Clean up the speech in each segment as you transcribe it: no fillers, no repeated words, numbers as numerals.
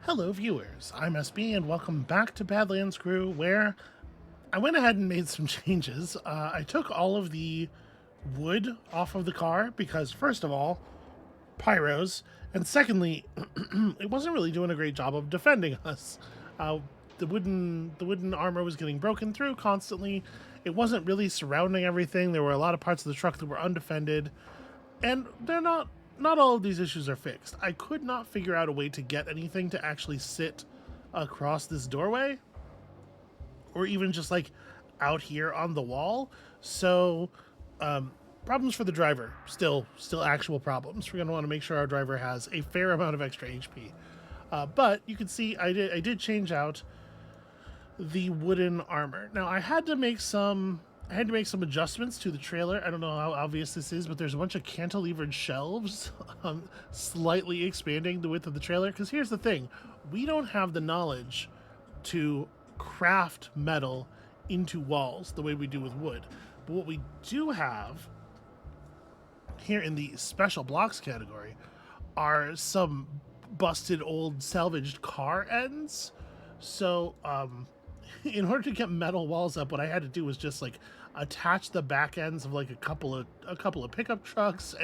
Hello viewers, I'm SB and welcome back to Badlands Crew, where I went ahead and made some changes. I took all of the wood off of the car because, first of all, pyros, and secondly, it wasn't really doing a great job of defending us. Uh, the wooden armor was getting broken through constantly. It wasn't really surrounding everything. There were a lot of parts of the truck that were undefended, and not all of these issues are fixed. I could not figure out a way to get anything to actually sit across this doorway or even just like out here on the wall. So problems for the driver, still actual problems. We're going to want to make sure our driver has a fair amount of extra HP. But you can see I did change out the wooden armor. Now I had to make some adjustments to the trailer. I don't know how obvious this is, but there's a bunch of cantilevered shelves slightly expanding the width of the trailer. Because here's the thing, we don't have the knowledge to craft metal into walls the way we do with wood. But what we do have here in the special blocks category are some busted old salvaged car ends. So in order to get metal walls up, what I had to do was just like attach the back ends of like a couple of pickup trucks,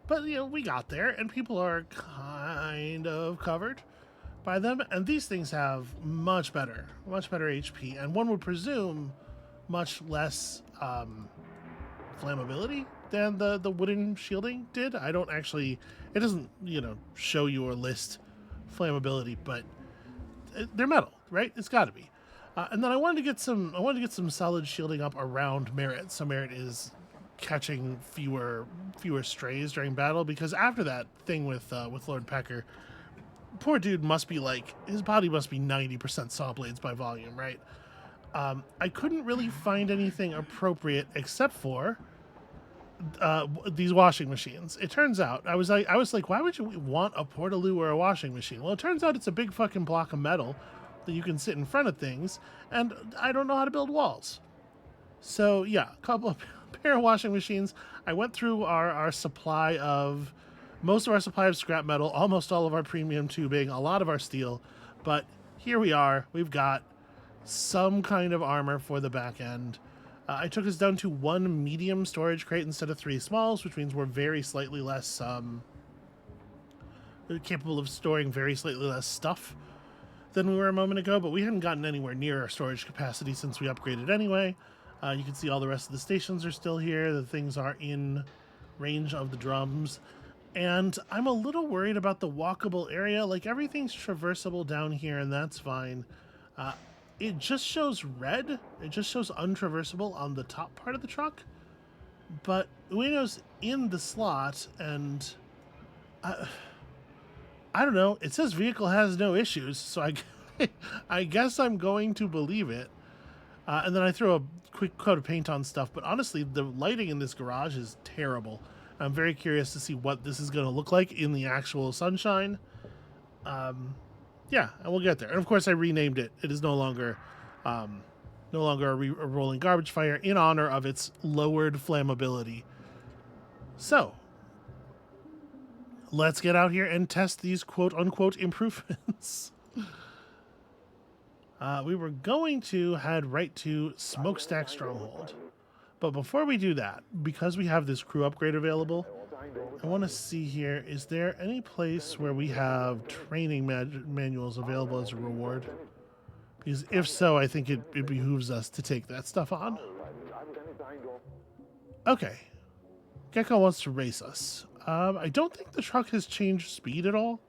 but you know, we got there and people are kind of covered by them, and these things have much better HP, and one would presume much less flammability than the wooden shielding did. I don't actually, it doesn't, show you or list flammability, but they're metal, right? It's got to be. And then I wanted to get some solid shielding up around Merritt, so Merritt is catching fewer strays during battle. Because after that thing with Lord Pecker, poor dude must be like, his body must be 90% saw blades by volume, right? I couldn't really find anything appropriate except for these washing machines. It turns out I was like, why would you want a portaloo or a washing machine? Well, it turns out it's a big fucking block of metal that you can sit in front of things, and I don't know how to build walls. So yeah, pair of washing machines. I went through our supply of most of our supply of scrap metal, almost all of our premium tubing, a lot of our steel, but here we are. We've got some kind of armor for the back end. I took us down to 1 medium storage crate instead of 3 smalls, which means we're very slightly less capable of storing very slightly less stuff than we were a moment ago, but we hadn't gotten anywhere near our storage capacity since we upgraded anyway. You can see all the rest of the stations are still here. The things are in range of the drums. And I'm a little worried about the walkable area. Like, everything's traversable down here, and that's fine. It just shows red. It just shows untraversable on the top part of the truck. But Ueno's in the slot, and I don't know. It says vehicle has no issues, so I guess I'm going to believe it. And then I throw a quick coat of paint on stuff. But honestly, the lighting in this garage is terrible. I'm very curious to see what this is going to look like in the actual sunshine. Yeah, and we'll get there. And of course, I renamed it. It is no longer a rolling garbage fire in honor of its lowered flammability. So let's get out here and test these quote-unquote improvements. We were going to head right to Smokestack Stronghold. But before we do that, because we have this crew upgrade available, I want to see here, is there any place where we have training manuals available as a reward? Because if so, I think it behooves us to take that stuff on. Okay. Gecko wants to race us. I don't think the truck has changed speed at all.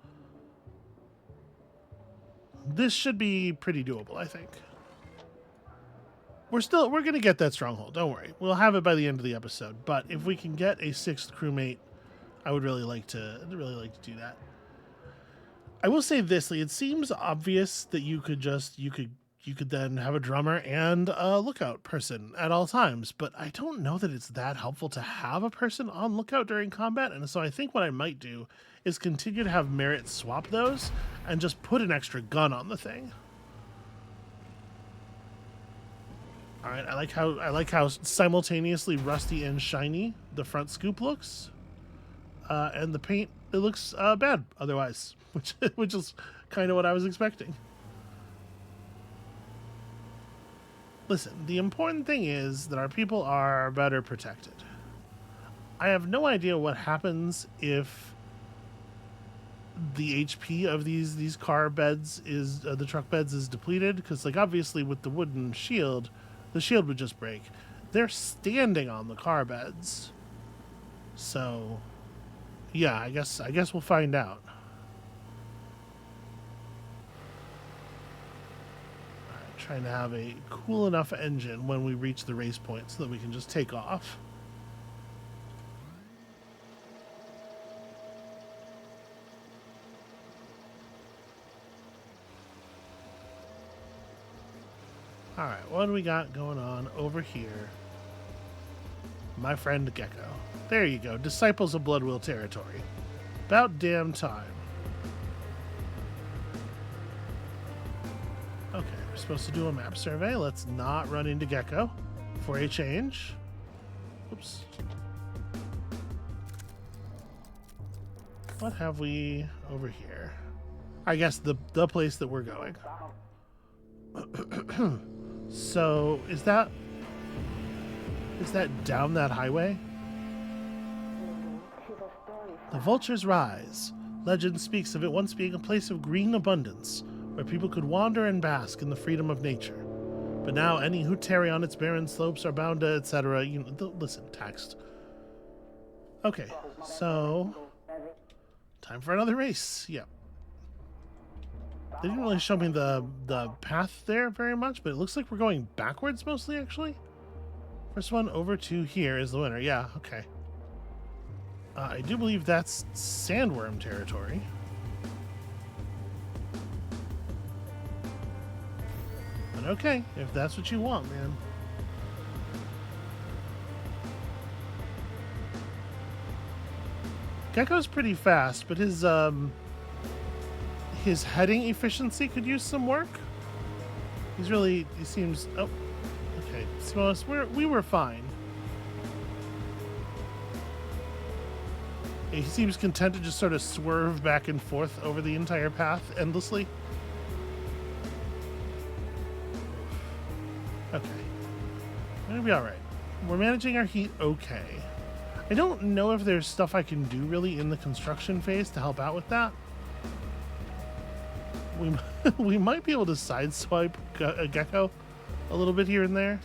This should be pretty doable, I think. We're going to get that stronghold. Don't worry. We'll have it by the end of the episode. But if we can get a 6th crewmate, I would really like to do that. I will say this, it seems obvious that you could then have a drummer and a lookout person at all times, but I don't know that it's that helpful to have a person on lookout during combat. And so I think what I might do is continue to have Merritt swap those and just put an extra gun on the thing. All right, I like how simultaneously rusty and shiny the front scoop looks, and the paint bad otherwise, which is kind of what I was expecting. Listen, the important thing is that our people are better protected. I have no idea what happens if the HP of these car beds is the truck beds is depleted, because like obviously with the wooden shield, the shield would just break. They're standing on the car beds, so yeah, I guess we'll find out. Trying to have a cool enough engine when we reach the race point so that we can just take off. Alright, what do we got going on over here? My friend Gecko. There you go, Disciples of Bloodwill territory. About damn time. Okay, we're supposed to do a map survey. Let's not run into Gecko for a change. Oops. What have we over here? I guess the place that we're going. So, is that down that highway? The vultures rise. Legend speaks of it once being a place of green abundance, where people could wander and bask in the freedom of nature. But now any who tarry on its barren slopes are bound to, etc. You know, listen, text. Okay, so time for another race. Yep. They didn't really show me the path there very much, but it looks like we're going backwards mostly, actually. First one over to here is the winner. Yeah, okay. I do believe that's sandworm territory. But okay, if that's what you want, man. Gecko's pretty fast, but his heading efficiency could use some work. He seems, oh, okay. So we were fine. He seems content to just sort of swerve back and forth over the entire path endlessly. Okay. We're gonna be alright. We're managing our heat okay. I don't know if there's stuff I can do really in the construction phase to help out with that. We might be able to sideswipe a Gecko a little bit here and there.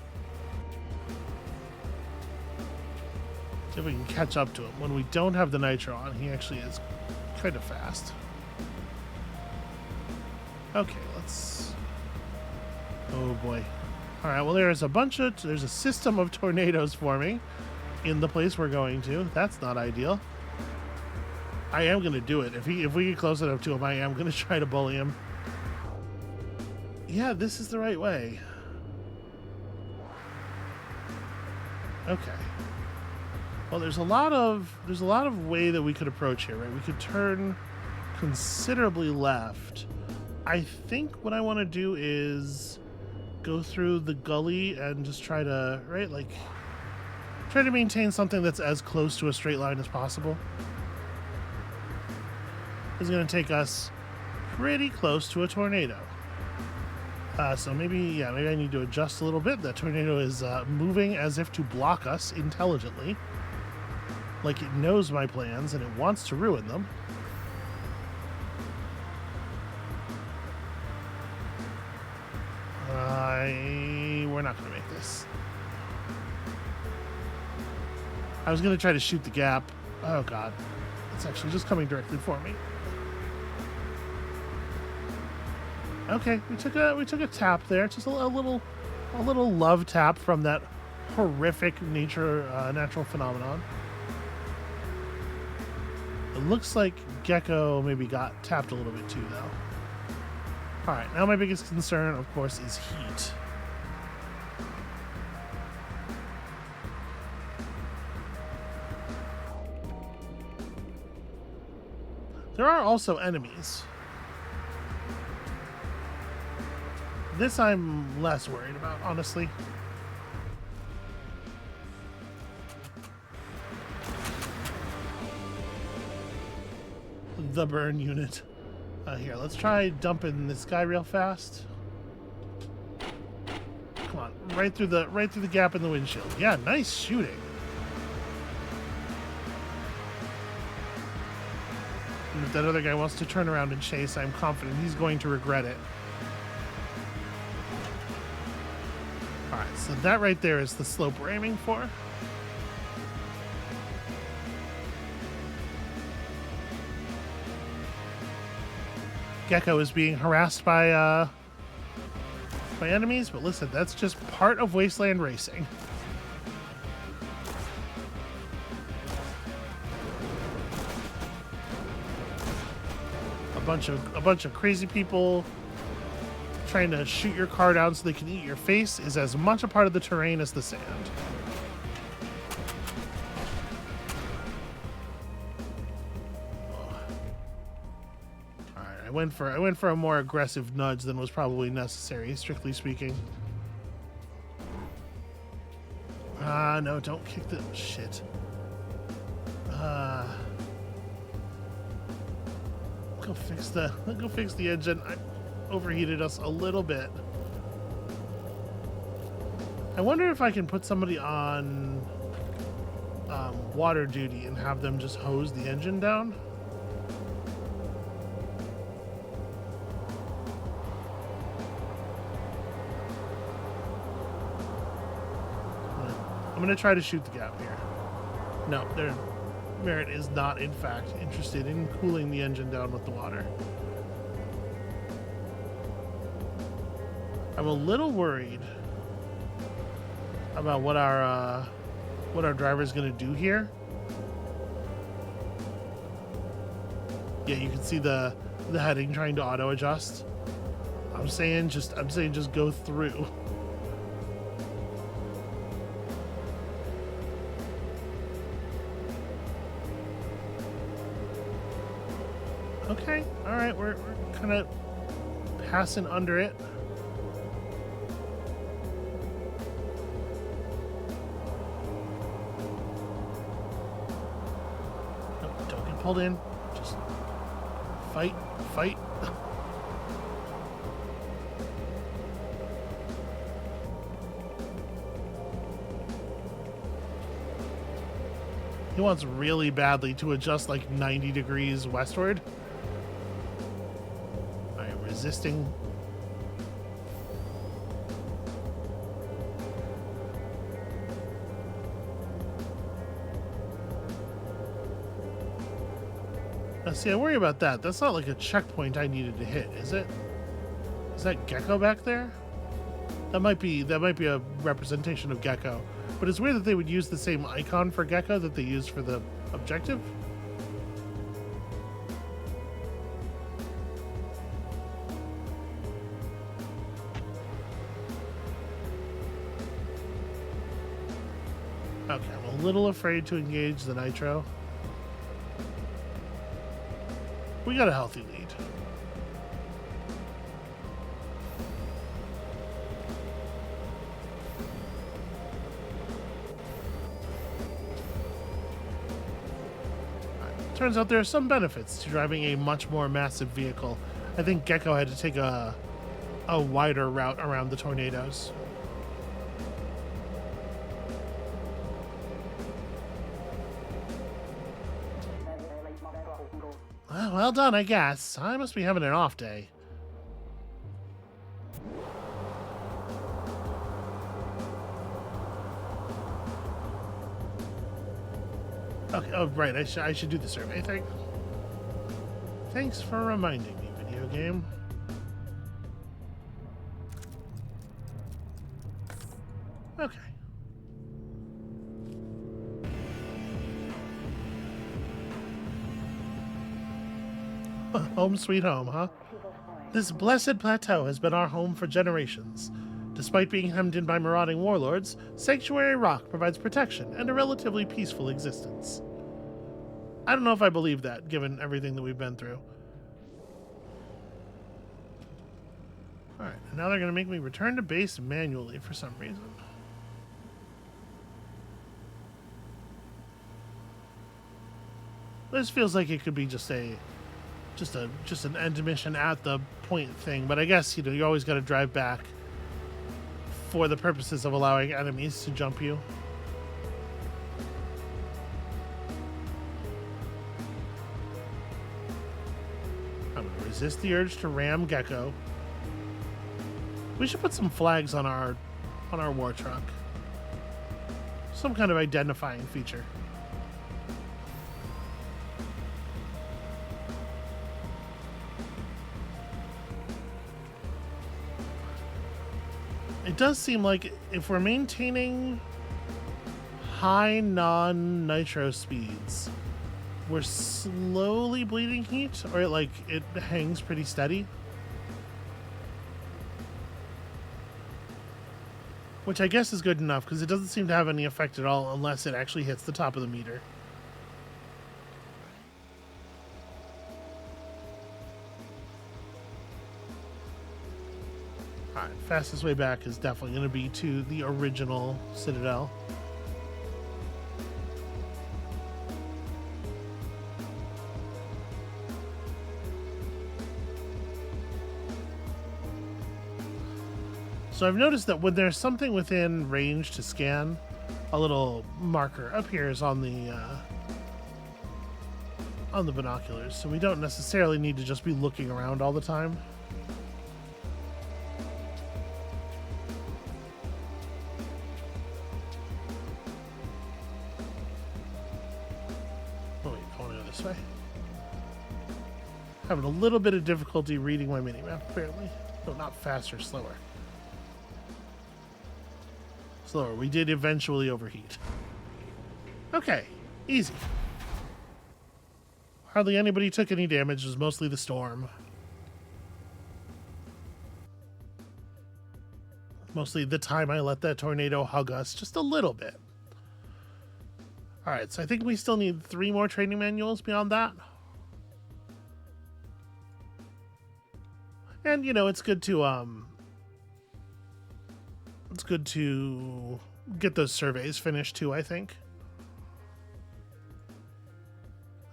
See if we can catch up to him. When we don't have the nitro on, he actually is kind of fast. Okay, let's... Oh boy. Alright, well there's a system of tornadoes forming in the place we're going to. That's not ideal. I am going to do it. If we get close enough to him, I am going to try to bully him. Yeah, this is the right way. Okay. Well, there's a lot of way that we could approach here, right? We could turn considerably left. I think what I want to do is go through the gully and just try to, right, like try to maintain something that's as close to a straight line as possible. It's going to take us pretty close to a tornado. So maybe I need to adjust a little bit. That tornado is moving as if to block us intelligently. Like it knows my plans and it wants to ruin them. We're not going to make this. I was going to try to shoot the gap. Oh god. It's actually just coming directly for me. Okay, we took a tap there, just a little love tap from that horrific natural phenomenon. It looks like Gecko maybe got tapped a little bit too, though. All right, now my biggest concern, of course, is heat. There are also enemies. This I'm less worried about, honestly. the burn unit. Here, let's try dumping this guy real fast. Come on, right through the gap in the windshield. Yeah, nice shooting. And if that other guy wants to turn around and chase, I'm confident he's going to regret it. Alright, so that right there is the slope we're aiming for. Gecko is being harassed by enemies, but listen, that's just part of wasteland racing. A bunch of crazy people trying to shoot your car down so they can eat your face is as much a part of the terrain as the sand. Alright, I went for a more aggressive nudge than was probably necessary, strictly speaking. No, don't kick the shit. Go fix the engine. I overheated us a little bit. I wonder if I can put somebody on water duty and have them just hose the engine down. I'm gonna try to shoot the gap here. No, Merritt is not, in fact, interested in cooling the engine down with the water. I'm a little worried about what our driver's gonna do here. Yeah, you can see the heading trying to auto adjust. I'm saying just go through. Okay, all right, we're kind of passing under it. Oh, don't get pulled in. Just fight. He wants really badly to adjust like 90 degrees westward. Resisting. Now, see, I worry about that. That's not like a checkpoint I needed to hit, is it? Is that Gecko back there? That might be a representation of Gecko. But it's weird that they would use the same icon for Gecko that they used for the objective. Okay, I'm a little afraid to engage the nitro. We got a healthy lead. Right. Turns out there are some benefits to driving a much more massive vehicle. I think Gecko had to take a wider route around the tornadoes. Well done, I guess. I must be having an off day. Okay, oh, right, I should do the survey thing. Thanks for reminding me, video game. Okay. Home sweet home, huh? This blessed plateau has been our home for generations. Despite being hemmed in by marauding warlords, Sanctuary Rock provides protection and a relatively peaceful existence. I don't know if I believe that, given everything that we've been through. Alright, and now they're going to make me return to base manually for some reason. This feels like it could be just a just an end mission at the point thing. But I guess, you know, you always got to drive back for the purposes of allowing enemies to jump you. I'm going to resist the urge to ram Gecko. We should put some flags on our war truck. Some kind of identifying feature. It does seem like if we're maintaining high non-nitro speeds, we're slowly bleeding heat, or it hangs pretty steady. Which I guess is good enough, because it doesn't seem to have any effect at all unless it actually hits the top of the meter. Alright, fastest way back is definitely going to be to the original Citadel. So I've noticed that when there's something within range to scan, a little marker appears on the binoculars, so we don't necessarily need to just be looking around all the time. Oh wait, I want to go this way. Having a little bit of difficulty reading my minimap, apparently. No, not faster, slower. Slower. We did eventually overheat. Okay, easy. Hardly anybody took any damage. It was mostly the storm. Mostly the time I let that tornado hug us just a little bit. Alright, so I think we still need 3 more training manuals beyond that. And, you know, it's good to get those surveys finished too, I think.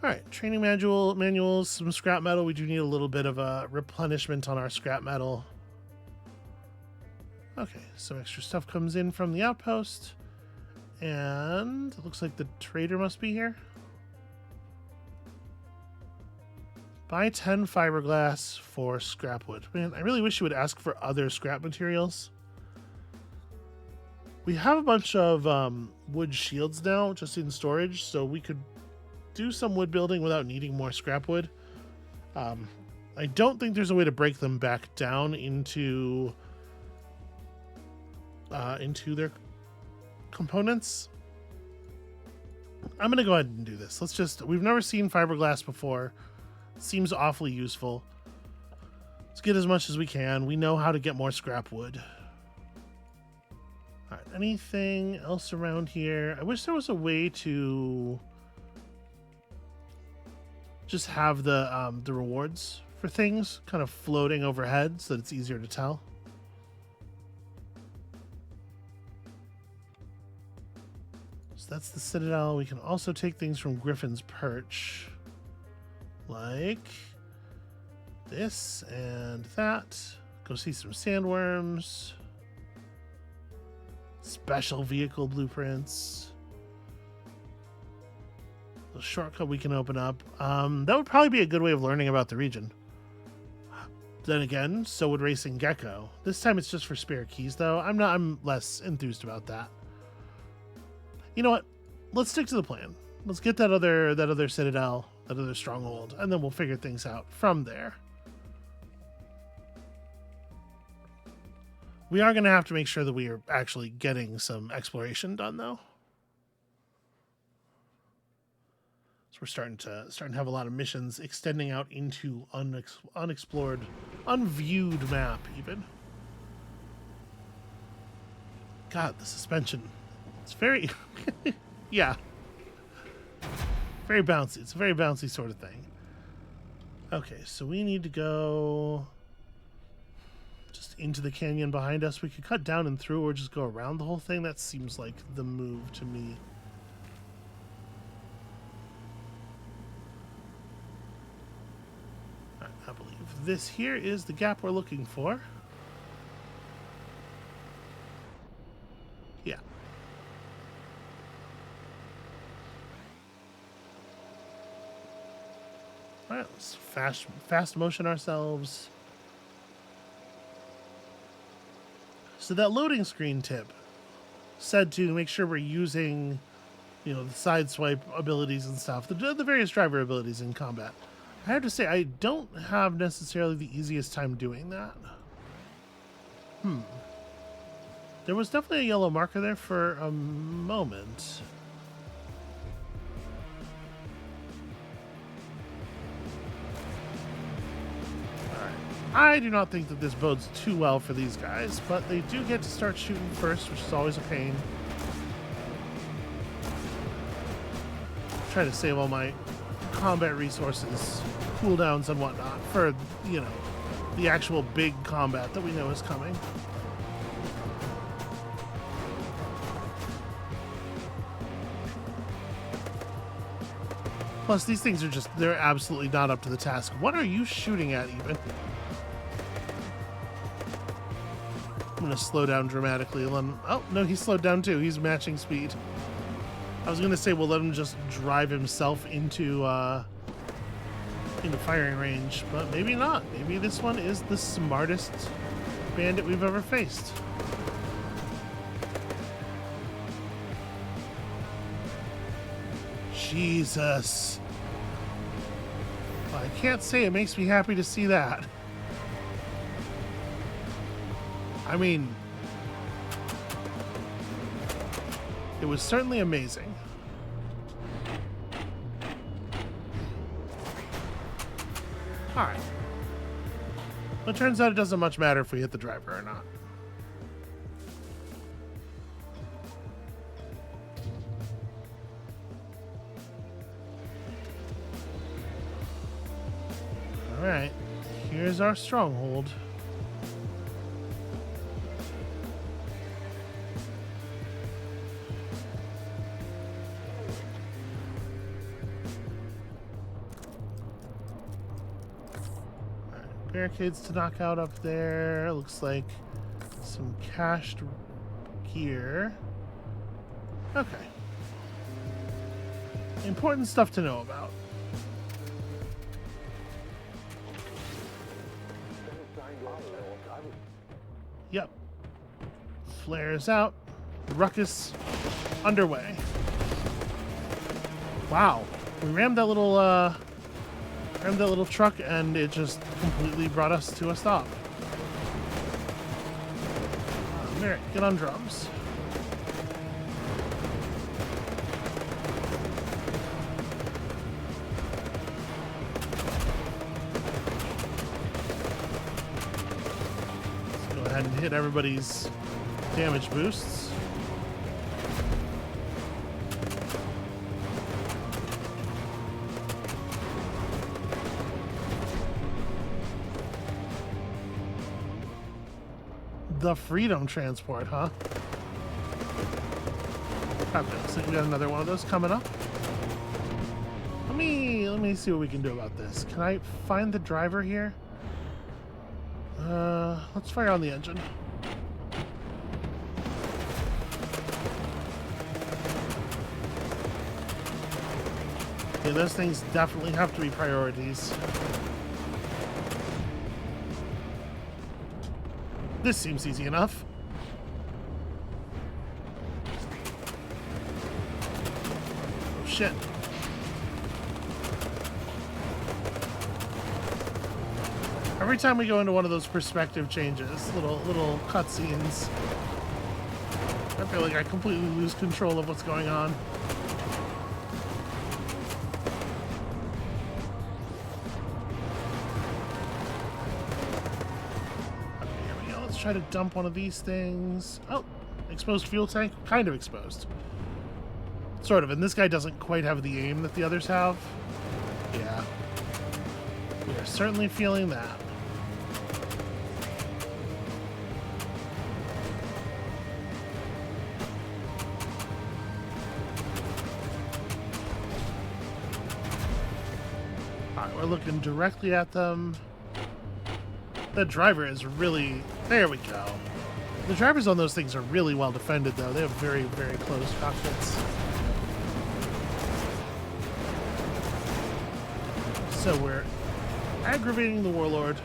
Alright, training manuals, some scrap metal. We do need a little bit of a replenishment on our scrap metal. Okay, some extra stuff comes in from the outpost. And it looks like the trader must be here. Buy 10 fiberglass for scrap wood. Man, I really wish you would ask for other scrap materials. We have a bunch of wood shields now just in storage, so we could do some wood building without needing more scrap wood. I don't think there's a way to break them back down into their components. I'm gonna go ahead and do this. We've never seen fiberglass before. It seems awfully useful. Let's get as much as we can. We know how to get more scrap wood. All right, anything else around here? I wish there was a way to just have the rewards for things kind of floating overhead so that it's easier to tell. That's the Citadel. We can also take things from Griffin's Perch. Like this and that. Go see some sandworms. Special vehicle blueprints. A shortcut we can open up. That would probably be a good way of learning about the region. Then again, so would racing Gecko. This time it's just for spare keys though. I'm less enthused about that. You know what? Let's stick to the plan. Let's get that other Citadel, that other stronghold, and then we'll figure things out from there. We are going to have to make sure that we are actually getting some exploration done, though. So we're starting to have a lot of missions extending out into unexplored, unviewed map, even. God, the suspension. It's very, yeah, very bouncy. It's a very bouncy sort of thing. Okay, so we need to go just into the canyon behind us. We could cut down and through or just go around the whole thing. That seems like the move to me. believe this here is the gap we're looking for. Yeah. Alright, let's fast motion ourselves. So that loading screen tip said to make sure we're using, you know, the side swipe abilities and stuff, the various driver abilities in combat. I have to say, I don't have necessarily the easiest time doing that. There was definitely a yellow marker there for a moment. Alright. I do not think that this bodes too well for these guys, but they do get to start shooting first, which is always a pain. Try to save all my combat resources, cooldowns and whatnot for, you know, the actual big combat that we know is coming. Plus, these things are just, they're absolutely not up to the task. What are you shooting at, even? I'm going to slow down dramatically. Oh, no, he slowed down too. He's matching speed. I was going to say, we'll let him just drive himself into firing range, but maybe not. Maybe this one is the smartest bandit we've ever faced. Jesus. Well, I can't say it makes me happy to see that. I mean, it was certainly amazing. Alright. Well, it turns out it doesn't much matter if we hit the driver or not. Alright. Here's our stronghold. Barricades to knock out up there. Looks like some cached gear. Okay. Important stuff to know about. Yep. Flares out. Ruckus underway. Wow. We rammed that little truck and it just completely brought us to a stop. Merrick, get on drums. Let's go ahead and hit everybody's damage boosts. The Freedom Transport, huh? Looks like we got another one of those coming up. Let me see what we can do about this. Can I find the driver here? Let's fire on the engine. Yeah, those things definitely have to be priorities. This seems easy enough. Oh shit. Every time we go into one of those perspective changes, little cutscenes, I feel like I completely lose control of what's going on. Try to dump one of these things. Oh, exposed fuel tank. Kind of exposed. Sort of. And this guy doesn't quite have the aim that the others have. Yeah. We are certainly feeling that. Alright, we're looking directly at them. That driver is really... There we go. The drivers on those things are really well defended, though. They have very, very close cockpits. So we're aggravating the Warlord.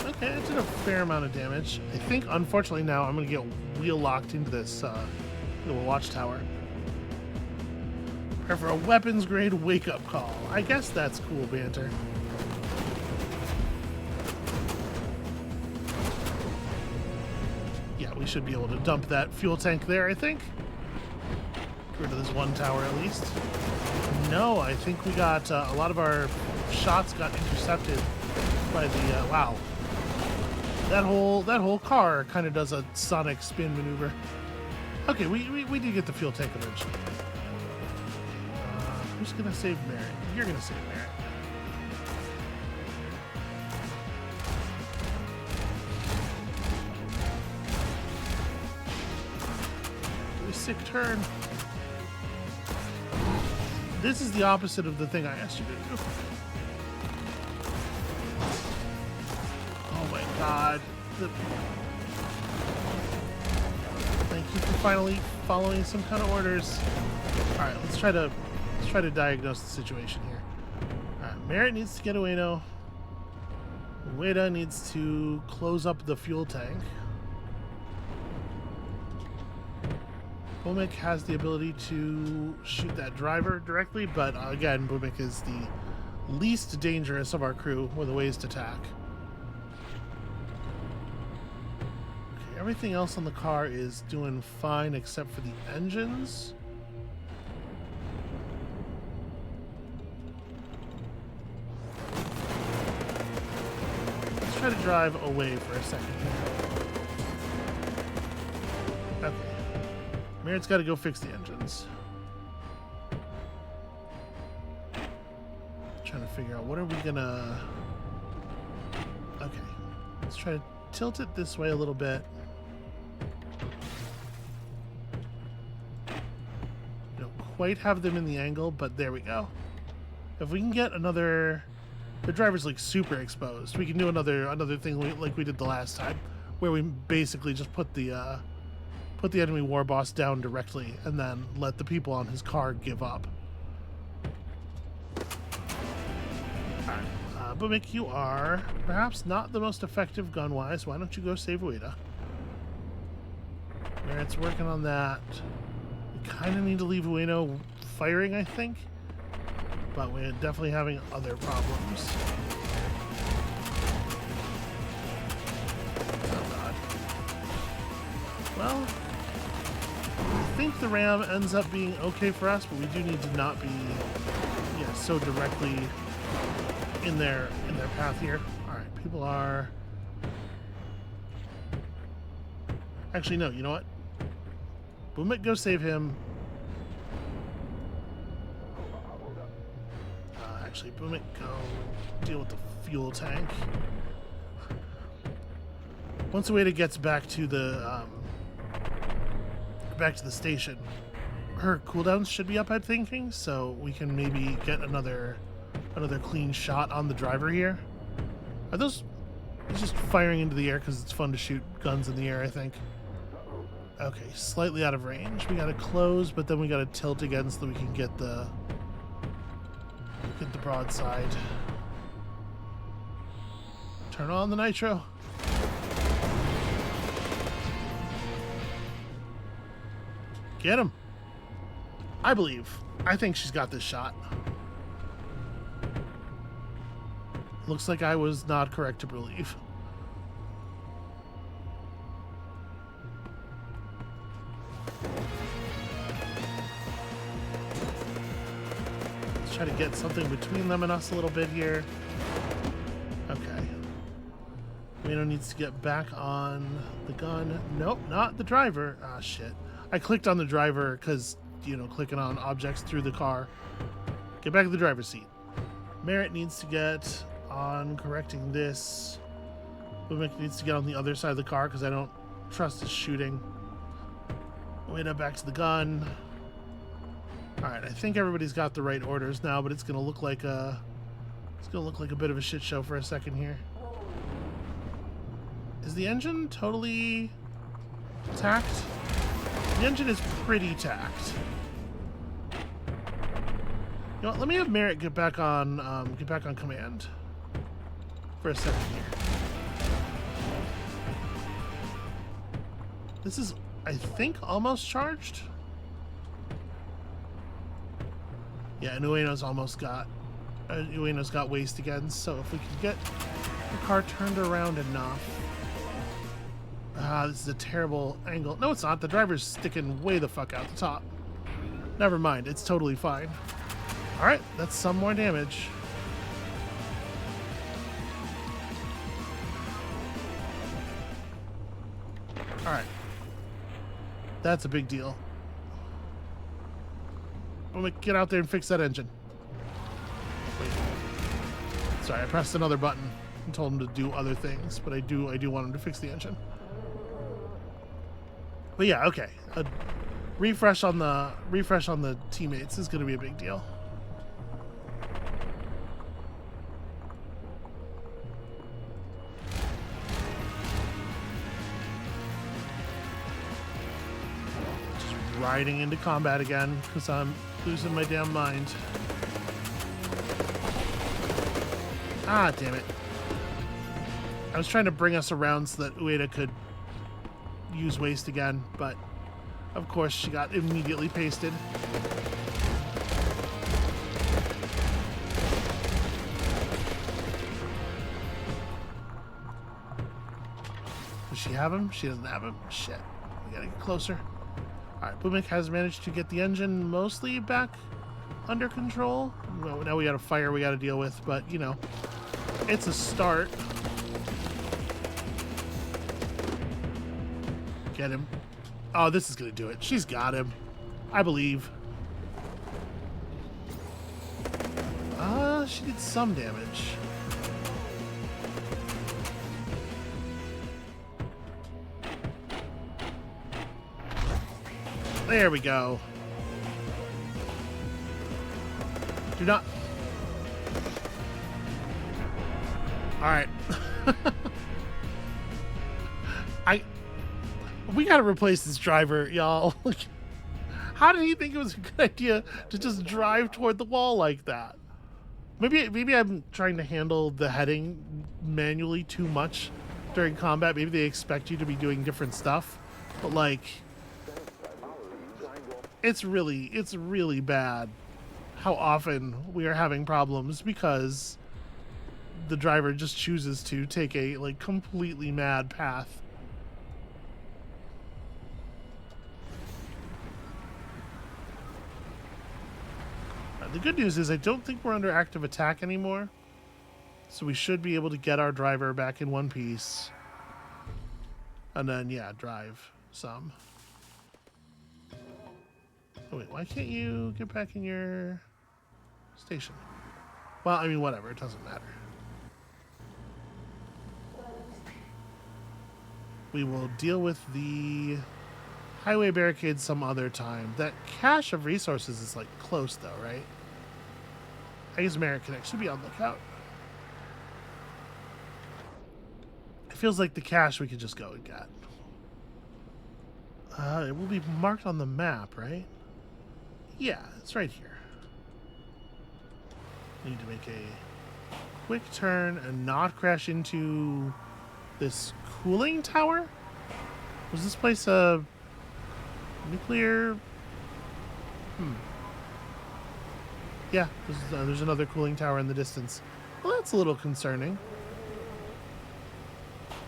Okay, it did a fair amount of damage. I think, unfortunately, now I'm going to get wheel locked into this little watchtower. Prepare for a weapons-grade wake-up call. I guess that's cool banter. Yeah, we should be able to dump that fuel tank there, I think. Get rid of this one tower at least. No, I think we got a lot of our shots got intercepted by the wow. That whole car kind of does a sonic spin maneuver. Okay, we did get the fuel tank eventually. Who's gonna save Merritt? You're gonna save Merritt. Really sick turn. This is the opposite of the thing I asked you to do. Oh my god. Thank you for finally following some kind of orders. Alright, let's try to diagnose the situation here. Alright, Merritt needs to get Ueno. Ueda needs to close up the fuel tank. Bumik has the ability to shoot that driver directly, but again, Bumik is the least dangerous of our crew with the ways to attack. Okay, everything else on the car is doing fine except for the engines. Let's try to drive away for a second here. Okay. Merritt's got to go fix the engines. Trying to figure out what are we gonna... Okay. Let's try to tilt it this way a little bit. Don't quite have them in the angle, but there we go. If we can get another... The driver's like super exposed. We can do another thing like we did the last time, where we basically just put the enemy war boss down directly and then let the people on his car give up. Alright, Bumik, you are perhaps not the most effective gun-wise. Why don't you go save Ueda? Merritt's working on that. We kind of need to leave Ueno firing, I think. But we're definitely having other problems. Oh god. Well, I think the ram ends up being okay for us, but we do need to not be so directly in their path here. Alright, people are... Actually, no, you know what? Bumik, go save him. Actually, Bumik, go deal with the fuel tank. Once Ueda gets back to the station, her cooldowns should be up, I'm thinking, so we can maybe get another clean shot on the driver here. Are those... He's just firing into the air because it's fun to shoot guns in the air, I think. Okay, slightly out of range. We gotta close, but then we gotta tilt again so that we can get the broadside. Turn on the nitro. Get him. I believe. I think she's got this shot. Looks like I was not correct to believe. Let's try to get something between them and us a little bit here. Okay. Ueno needs to get back on the gun. Nope, not the driver. Ah, shit. I clicked on the driver because, you know, clicking on objects through the car. Get back to the driver's seat. Merritt needs to get on correcting this. Bumik needs to get on the other side of the car because I don't trust his shooting. Ueno back to the gun. Alright, I think everybody's got the right orders now, but it's gonna look like a bit of a shit show for a second here. Is the engine totally tacked? The engine is pretty tacked. You know what, let me have Merritt get back on command for a second here. This is, I think, almost charged. Yeah, and Ueno's almost got waste again. So if we can get the car turned around enough. This is a terrible angle. No, it's not. The driver's sticking way the fuck out the top. Never mind. It's totally fine. All right, that's some more damage. All right. That's a big deal. I'm gonna get out there and fix that engine. Wait. Sorry, I pressed another button and told him to do other things, but I do want him to fix the engine. But yeah, okay. A refresh on the teammates is gonna be a big deal. Riding into combat again because I'm losing my damn mind. Ah, damn it. I was trying to bring us around so that Ueda could use waste again, but of course she got immediately pasted. Does she have him? She doesn't have him. Shit. We gotta get closer. Alright, Bumik has managed to get the engine mostly back under control. Well, now we got a fire we got to deal with, but, you know, it's a start. Get him. Oh, this is going to do it. She's got him. I believe. She did some damage. There we go. Do not. All right. We gotta replace this driver, y'all. How did he think it was a good idea to just drive toward the wall like that? Maybe I'm trying to handle the heading manually too much during combat. Maybe they expect you to be doing different stuff, but like, it's really bad how often we are having problems because the driver just chooses to take a like completely mad path. The good news is I don't think we're under active attack anymore, so we should be able to get our driver back in one piece and then, yeah, drive some. Oh wait, why can't you get back in your station? Well, I mean, whatever, it doesn't matter. We will deal with the highway barricade some other time. That cache of resources is like close though, right? I guess Merritt can actually be on lookout. It feels like the cache we could just go and get. It will be marked on the map, right? Yeah, it's right here. Need to make a quick turn and not crash into this cooling tower? Was this place a nuclear? Yeah, there's another cooling tower in the distance. Well, that's a little concerning.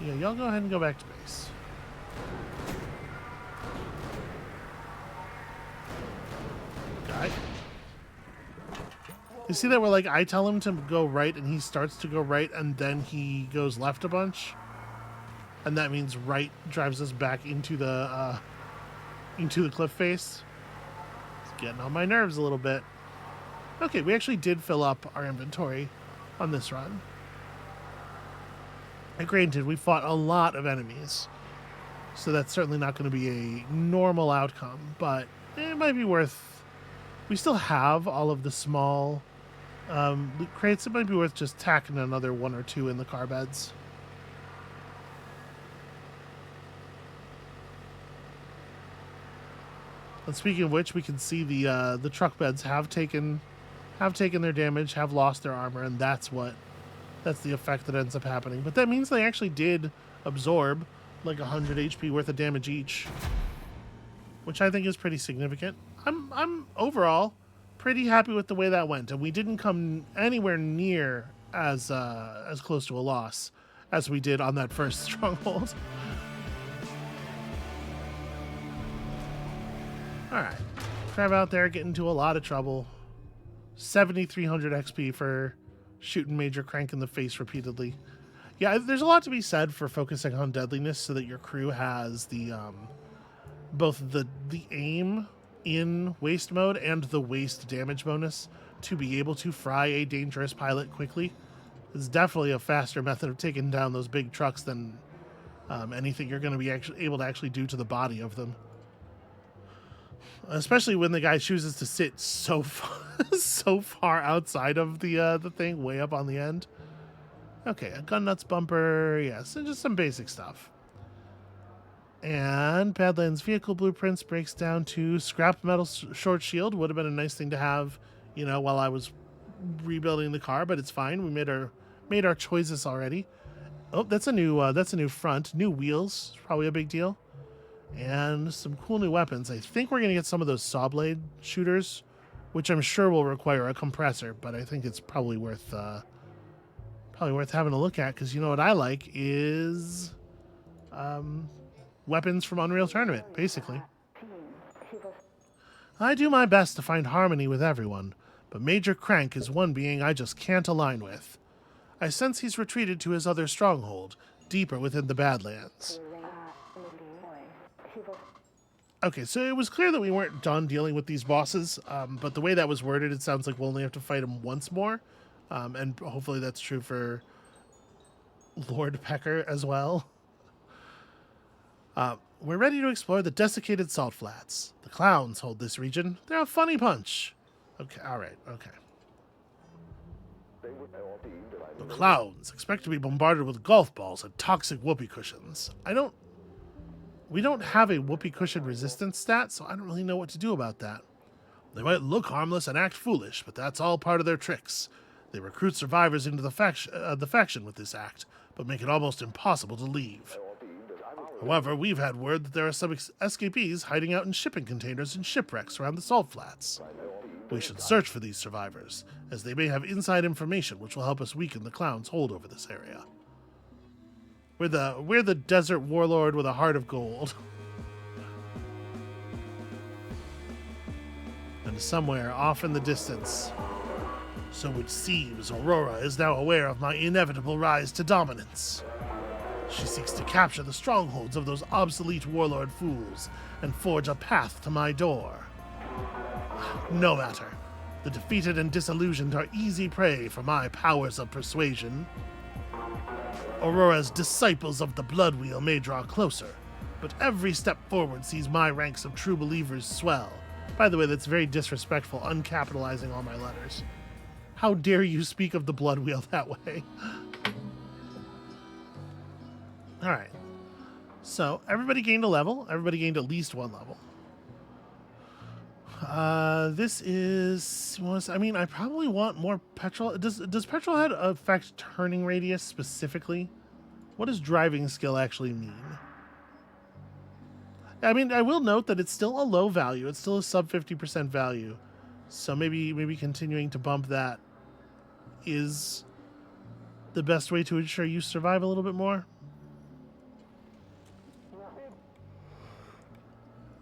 Yeah, y'all go ahead and go back to base. Guy. You see that where like I tell him to go right and he starts to go right and then he goes left a bunch? And that means right drives us back into the cliff face. It's getting on my nerves a little bit. Okay, we actually did fill up our inventory on this run. And granted, we fought a lot of enemies, so that's certainly not going to be a normal outcome, but it might be worth We still have all of the small loot crates. It might be worth just tacking another one or two in the car beds. And speaking of which, we can see the truck beds have taken their damage, have lost their armor, and that's the effect that ends up happening. But that means they actually did absorb like 100 HP worth of damage each, which I think is pretty significant. I'm overall pretty happy with the way that went, and we didn't come anywhere near as close to a loss as we did on that first stronghold. All right, Trev out there getting into a lot of trouble. 7,300 XP for shooting Major Krank in the face repeatedly. Yeah, there's a lot to be said for focusing on deadliness so that your crew has the both the aim in waste mode and the waste damage bonus to be able to fry a dangerous pilot quickly. It's definitely a faster method of taking down those big trucks than anything you're going to be able to actually do to the body of them. Especially when the guy chooses to sit so far outside of the thing, way up on the end. Okay, a gun nuts bumper, yes, and just some basic stuff. And Badlands vehicle blueprints breaks down to scrap metal short shield. Would have been a nice thing to have, while I was rebuilding the car, but it's fine. We made our choices already. Oh, that's a new front, new wheels, probably a big deal. And some cool new weapons. I think we're going to get some of those saw blade shooters, which I'm sure will require a compressor, but I think it's probably worth having a look at, because you know what I like is weapons from Unreal Tournament, basically. I do my best to find harmony with everyone, but Major Krank is one being I just can't align with. I sense he's retreated to his other stronghold, deeper within the Badlands. Okay, so it was clear that we weren't done dealing with these bosses, but the way that was worded, it sounds like we'll only have to fight them once more, and hopefully that's true for Lord Pecker as well. We're ready to explore the desiccated salt flats. The clowns hold this region. They're a funny bunch. Okay, alright, okay. The clowns expect to be bombarded with golf balls and toxic whoopee cushions. We don't have a whoopee cushion resistance stat, so I don't really know what to do about that. They might look harmless and act foolish, but that's all part of their tricks. They recruit survivors into the faction with this act, but make it almost impossible to leave. However, we've had word that there are some escapees hiding out in shipping containers and shipwrecks around the salt flats. We should search for these survivors, as they may have inside information which will help us weaken the clowns' hold over this area. We're the desert warlord with a heart of gold. And somewhere off in the distance, so it seems, Aurora is now aware of my inevitable rise to dominance. She seeks to capture the strongholds of those obsolete warlord fools and forge a path to my door. No matter. The defeated and disillusioned are easy prey for my powers of persuasion. Aurora's disciples of the Blood Wheel may draw closer, but every step forward sees my ranks of true believers swell. By the way, that's very disrespectful, uncapitalizing all my letters. How dare you speak of the Blood Wheel that way? Alright. So, everybody gained a level. Everybody gained at least one level. This is... I mean, I probably want more petrol. Does petrol head affect turning radius specifically? What does driving skill actually mean? I mean, I will note that it's still a low value. It's still a sub 50% value. So maybe continuing to bump that is the best way to ensure you survive a little bit more.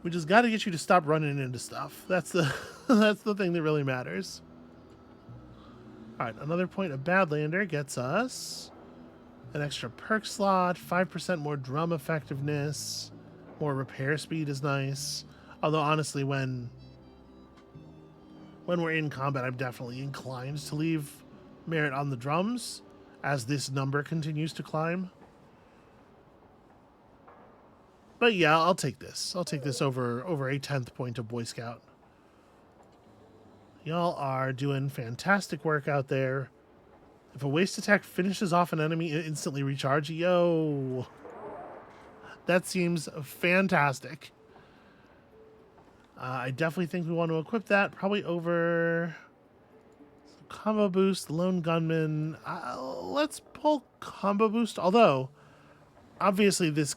We just got to get you to stop running into stuff. That's the that's the thing that really matters. All right, another point of Badlander gets us an extra perk slot, 5% more drum effectiveness, more repair speed is nice. Although honestly, when we're in combat, I'm definitely inclined to leave merit on the drums as this number continues to climb. But yeah, I'll take this. I'll take this over a 10th point of Boy Scout. Y'all are doing fantastic work out there. If a waste attack finishes off an enemy, it instantly recharge. Yo, that seems fantastic. I definitely think we want to equip that. Probably over combo boost, lone gunman. Let's pull combo boost. Although, obviously, this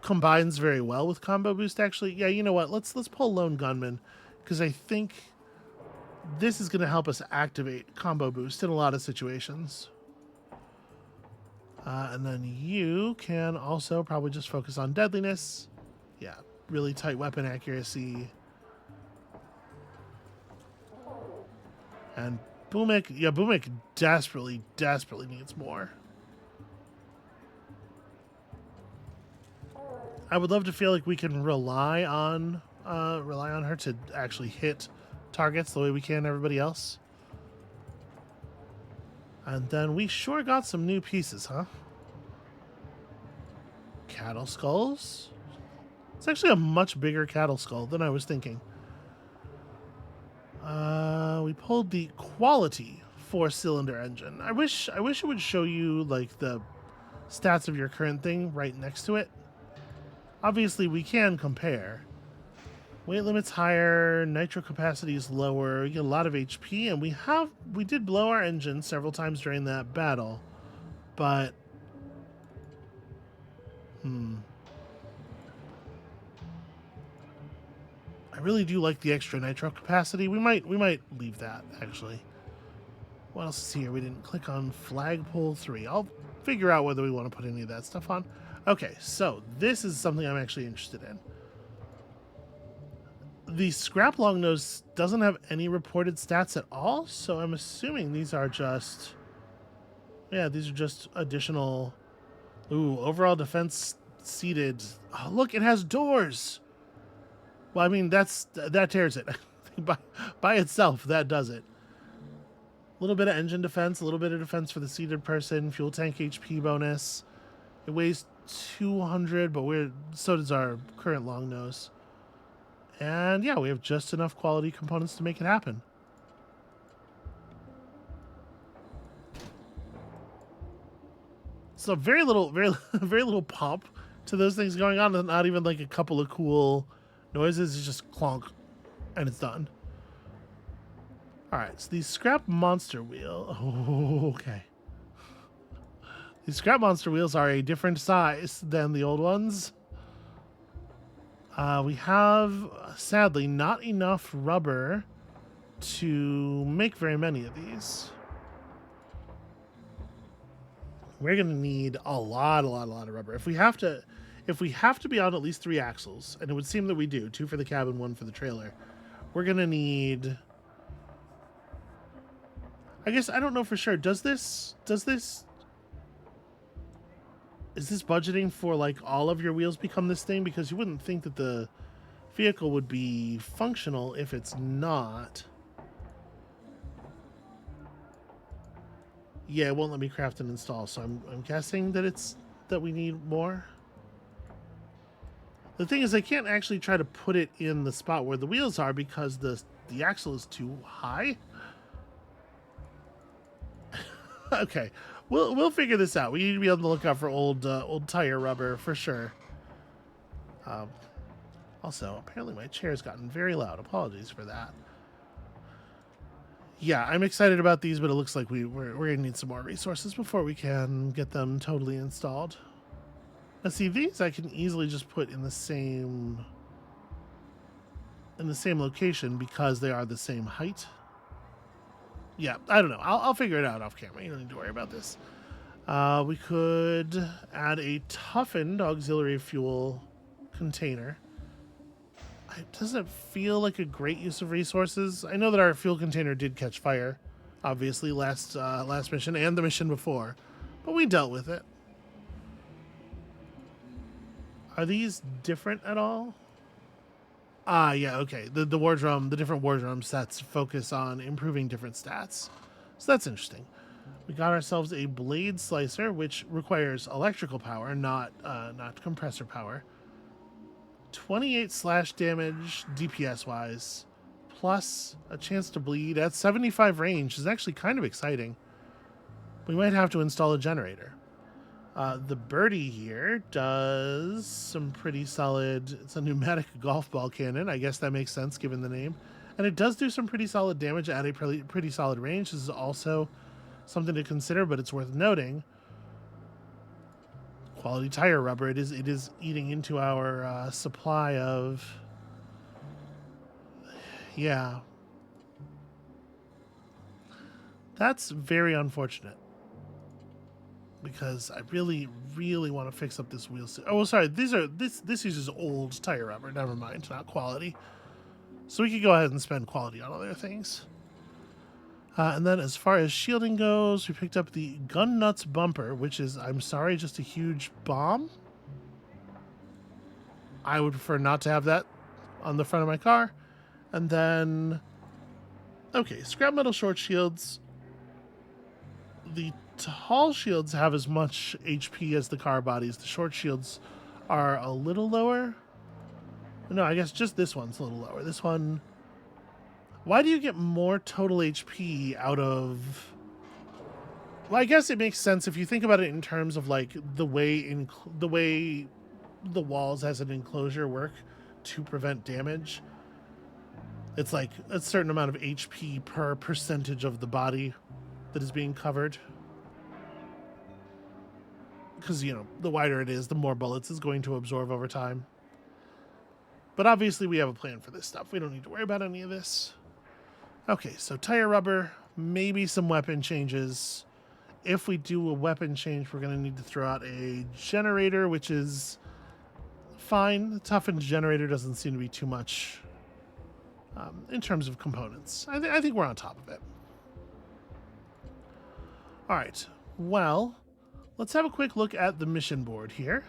combines very well with combo boost. Actually, yeah. You know what? Let's pull lone gunman because I think this is going to help us activate combo boost in a lot of situations. And then you can also probably just focus on deadliness. Yeah, really tight weapon accuracy. And Boomik, yeah, Boomik desperately needs more. I would love to feel like we can rely on her to actually hit targets the way we can everybody else. And then we sure got some new pieces, huh? Cattle skulls. It's actually a much bigger cattle skull than I was thinking. We pulled the quality 4-cylinder engine. I wish it would show you like the stats of your current thing right next to it. Obviously, we can compare. Weight limit's higher, nitro capacity is lower, we get a lot of HP, and we did blow our engine several times during that battle, but I really do like the extra nitro capacity. We might leave that, actually. What else is here? We didn't click on flagpole 3. I'll figure out whether we want to put any of that stuff on. Okay, so this is something I'm actually interested in. The scrap longnose doesn't have any reported stats at all, so I'm assuming these are just... Yeah, these are just additional... Ooh, overall defense seated. Oh, look, it has doors! Well, I mean, that tears it. by itself, that does it. A little bit of engine defense, a little bit of defense for the seated person, fuel tank HP bonus. It weighs 200, but so does our current longnose. And yeah, we have just enough quality components to make it happen. So very little pop to those things going on. Not even like a couple of cool noises. It's just clonk, and it's done. All right, so the scrap monster wheel. Oh, okay. These scrap monster wheels are a different size than the old ones. We have, sadly, not enough rubber to make very many of these. We're going to need a lot of rubber. If we have to be on at least 3 axles, and it would seem that we do, 2 for the cabin, 1 for the trailer, we're going to need... I guess I don't know for sure. Is this budgeting for like all of your wheels become this thing? Because you wouldn't think that the vehicle would be functional if it's not. Yeah, it won't let me craft and install, so I'm guessing that we need more. The thing is, I can't actually try to put it in the spot where the wheels are because the axle is too high. Okay, we'll figure this out. We need to be on the lookout for old tire rubber for sure. Also, apparently my chair's gotten very loud. Apologies for that. Yeah, I'm excited about these, but it looks like we're gonna need some more resources before we can get them totally installed. Now, see, these I can easily just put in the same location because they are the same height. Yeah, I don't know. I'll figure it out off camera. You don't need to worry about this. We could add a toughened auxiliary fuel container. It doesn't feel like a great use of resources. I know that our fuel container did catch fire, obviously, last mission and the mission before, but we dealt with it. Are these different at all? Ah, yeah, okay. The different war drum sets focus on improving different stats. So that's interesting. We got ourselves a blade slicer, which requires electrical power, not compressor power. 28 slash damage DPS wise, plus a chance to bleed at 75 range is actually kind of exciting. We might have to install a generator. The birdie here does some pretty solid... It's a pneumatic golf ball cannon. I guess that makes sense given the name. And it does do some pretty solid damage at a pretty solid range. This is also something to consider, but it's worth noting. Quality tire rubber. It is eating into our supply of... Yeah. That's very unfortunate. Because I really, really want to fix up this wheel. Oh, sorry. This uses old tire rubber. Never mind. Not quality. So we could go ahead and spend quality on other things. And then as far as shielding goes, we picked up the gun nuts bumper, which is, I'm sorry, just a huge bomb. I would prefer not to have that on the front of my car. And then, okay, scrap metal short shields. The tall shields have as much HP as the car bodies. The short shields are a little lower. No, I guess just this one's a little lower. This one... Why do you get more total HP out of... Well, I guess it makes sense if you think about it in terms of like the way the walls as an enclosure work to prevent damage. It's like a certain amount of HP per percentage of the body that is being covered. Because, you know, the wider it is, the more bullets is going to absorb over time. But obviously we have a plan for this stuff. We don't need to worry about any of this. Okay, so tire rubber, maybe some weapon changes. If we do a weapon change, we're going to need to throw out a generator, which is fine. The toughened generator doesn't seem to be too much in terms of components. I think we're on top of it. All right, well, let's have a quick look at the mission board here.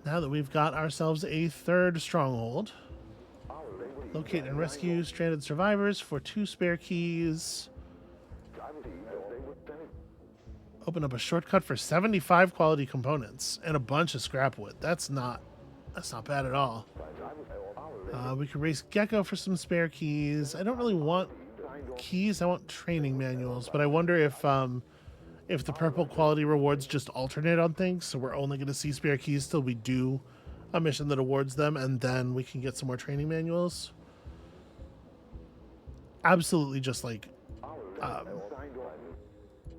Now that we've got ourselves a third stronghold. Locate and rescue stranded survivors for 2 spare keys. Open up a shortcut for 75 quality components and a bunch of scrap wood. That's not bad at all. We can race Gecko for some spare keys. I don't really want keys. I want training manuals, but I wonder if the purple quality rewards just alternate on things, so we're only going to see spare keys till we do a mission that awards them, and then we can get some more training manuals. Absolutely just like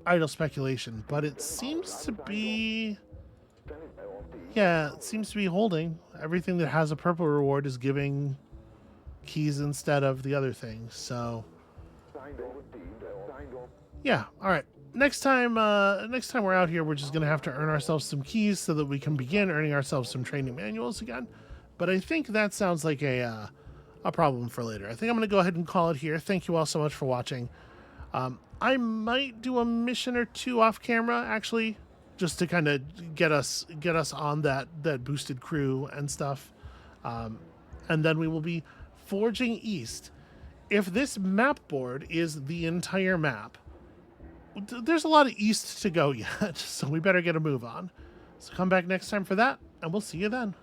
idle speculation, but it seems to be... Yeah, it seems to be holding. Everything that has a purple reward is giving keys instead of the other things, so... Yeah, alright. Next time we're out here, we're just going to have to earn ourselves some keys so that we can begin earning ourselves some training manuals again. But I think that sounds like a problem for later. I think I'm going to go ahead and call it here. Thank you all so much for watching. I might do a mission or 2 off camera, actually, just to kind of get us on that boosted crew and stuff. And then we will be forging east. If this map board is the entire map, there's a lot of east to go yet, so we better get a move on. So come back next time for that, and we'll see you then.